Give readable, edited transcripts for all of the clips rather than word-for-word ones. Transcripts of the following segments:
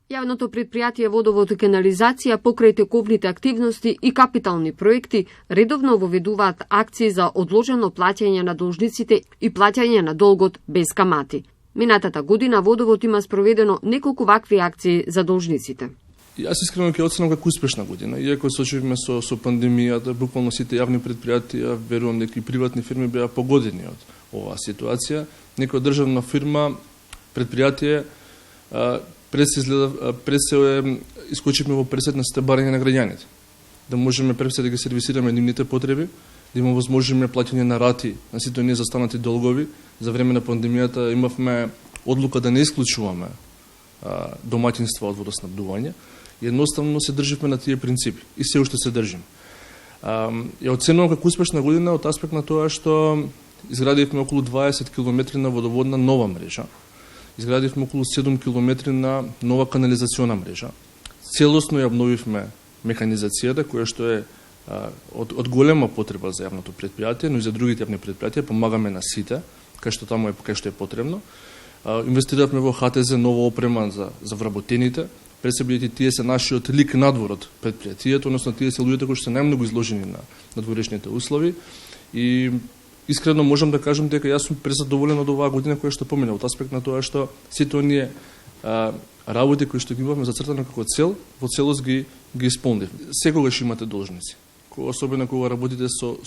Јавното предпријатие Водовод и канализација покрај тековните активности и капитални проекти редовно воведуваат акции за одложено плаќање на должниците и плаќање на долгот без камати. Минатата година Водовод има спроведено неколку вакви акции за должниците. Јас искрено ќе оценам како успешна година, иако се очевидно со пандемијата, буквално сите јавни предпријатија, верувам дека и приватни фирми беа погодени од оваа ситуација. Некоја државна фирма, предпријатие пред се искочивме во пресет на стебарење на граѓаните. Да можеме пред се да ги сервисираме нивните потреби, да има возможиме плаќање на рати на сите оние застанати долгови. За време на пандемијата имавме одлука да не исклучуваме домаќинства од водоснабдување. Едноставно се држивме на тие принципи и се уште се држиме. Ја оценувам како успешна година од аспект на тоа што изградивме околу 20 км на водоводна нова мрежа. Изградивме околу 7 км на нова канализациона мрежа. Целосно ја обновивме механизацијата, која што е од голема потреба за јавното предпријатие, но и за другите јавни предпријатија, помагаме на сите, кај што е потребно. Инвестиравме во ХТЗ нова опрема за вработените, пресебилите тие се нашиот лик надвор од предпријатието, односно тие се луѓето кои се најмногу изложени на дворешните услови. И искрено можам да кажам дека јас сум презадоволен од оваа година која што помина, од аспект на тоа што сите оние работи кои што ги имавме зацртано како цел, во целост ги исполнивме. Секогаш имате должници. Особено кога работите со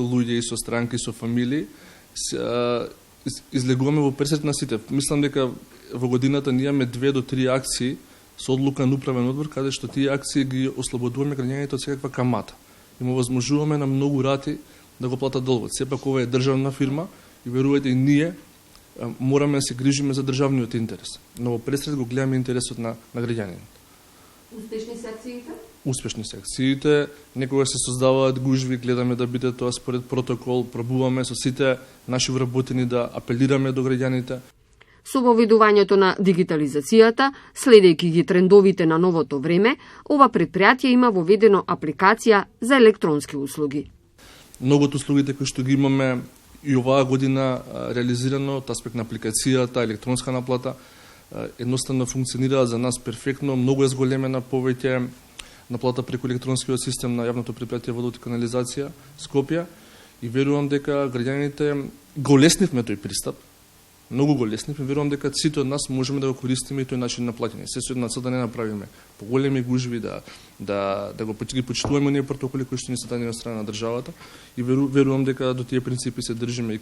луѓе и со странки, со фамилии, излегуваме во пресет на сите. Мислам дека во годината ние имаме 2 до 3 акции со одлука на управен одбор, каде што тие акции ги ослободуваме граѓаните од секаква камата. И му возможуваме на многу рати да го платат долгот. Сепак ова е државна фирма и верувајте и ние мораме да се грижиме за државниот интерес. Но во пресред го гледаме интересот на граѓаните. Успешни се акциите? Успешни се акциите. Некогаш се создаваат гужви, гледаме да биде тоа според протокол, пробуваме со сите наши вработени да апелираме до граѓаните. Со воведувањето на дигитализацијата, следејќи ги трендовите на новото време, ова предпријатие има воведено апликација за електронски услуги. Многото услугите кои што ги имаме и оваа година реализирано од аспект на апликацијата, електронска наплата, едноставно функционираат за нас перфектно, многу е зголемена повеќе наплата преку електронскиот систем на јавното предпријатие Водовод и канализација Скопје и верувам дека граѓаните го леснивме тој пристап. Многу го леснивме, верувам дека сите од нас можеме да го користиме и тој начин на плаќање. Се со една цел да не направиме поголеми гужви, да ги почитуваме оние протоколи кои што ни се дадени од страна на државата и верувам дека до тие принципи се држиме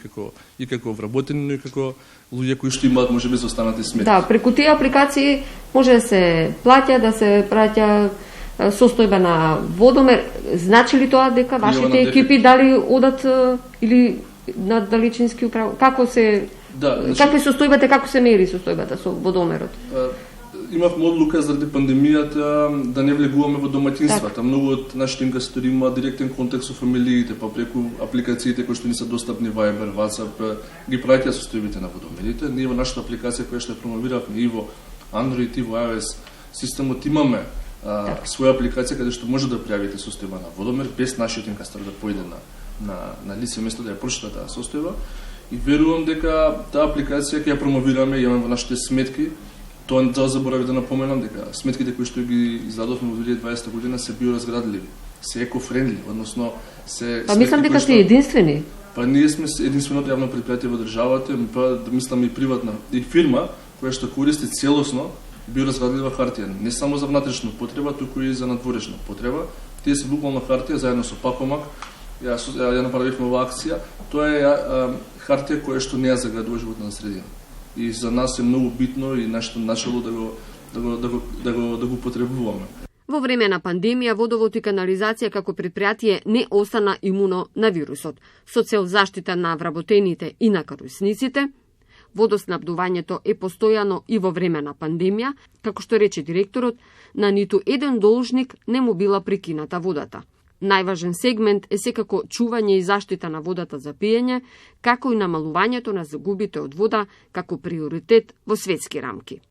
и како вработени, но и како луѓе кои што имаат можеби за останати сметки. Да, преку тие апликации може да се плаќа, да се праќа состојба на водомер. Значи ли тоа дека вашите екипи дали одат или на далечински управ? Како се какви состојбата, како се мери состојбата со водомерот? Имавме одлука заради пандемијата да не влегуваме во домаќинствата. Многу од нашите инвеститори имаат директен контакт со фамилиите, па преку апликациите кои што ни се достапни Viber, WhatsApp, ги праќаат состојбите на водомерите. Ние во нашата апликација која што ја промовиравме и во Android и во iOS системот имаме своја апликација каде што може да пријавите состојба на водомер без нашиот инкасатор да појде на лице место да ја прочита таа состојба. И верувам дека таа апликација ќе ја промовираме и имаме во нашите сметки. Тоа не заборави да напоменам дека сметките кои што ги издадовме во 2020 година се биоразградливи, се еко-френдли, односно се мислам дека сте единствени. Ние сме единственото јавно предпријатие во државата, мислам и приватна и фирма која што користи целосно биоразградлива хартија, не само за внатрешна потреба, туку и за надворешна потреба. Тие се буквално хартија заедно со пакомак. Ја направивме оваа акција. Тоа е хартија која што не ја заградува животна средина. И за нас е многу битно и нашето начало да го потребуваме. Во време на пандемија, Водовод и канализација како предпријатие не остана имуно на вирусот. Со цел заштита на вработените и на карусниците, водоснабдувањето е постојано и во време на пандемија, како што рече директорот, на ниту еден должник не му била прекината водата. Најважен сегмент е секако чување и заштита на водата за пиење, како и намалувањето на загубите од вода како приоритет во светски рамки.